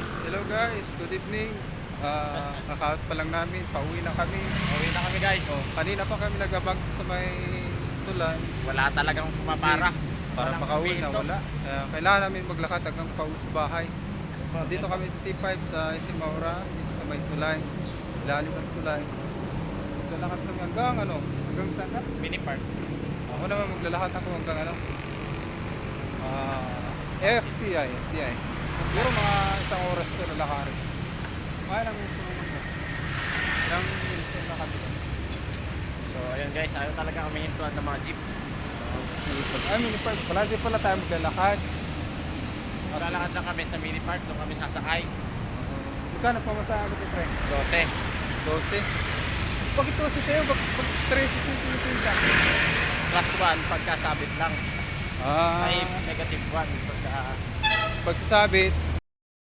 Hello guys, good evening. Kaka-out pa lang namin, pauwi na kami. Uwi na kami guys. Kanina pa kami nagabag sa may tulan Wala talagang pumapara. para Walang makauwi na pinto. wala. Kailangan namin maglakad hanggang pauwi sa bahay. Dito kami sa C5 sa Isimaura, dito sa may tulay. Ilalim ng tulay. Maglalakad kami hanggang saan na? Mini park. Ako naman maglalakad ako hanggang FTI. Siguro mga isang oras ko na lakarin. Kaya namin sumunod na. Ilang minutes na lakad ko. So ayun guys, ayaw talaga kami hintuan ng mga jeep. Mini park. Palagi pala tayo maglalakad. Maglalakad lang kami sa mini park, doon kami sasakay. Magkano pa masahan ko, pre? 12. 12. Bakit 12 sa'yo? Bakit 13 sa Pilipinas lang? Plus 1 pagkasabit lang. Ay negative 1 pagka Pagsasabit,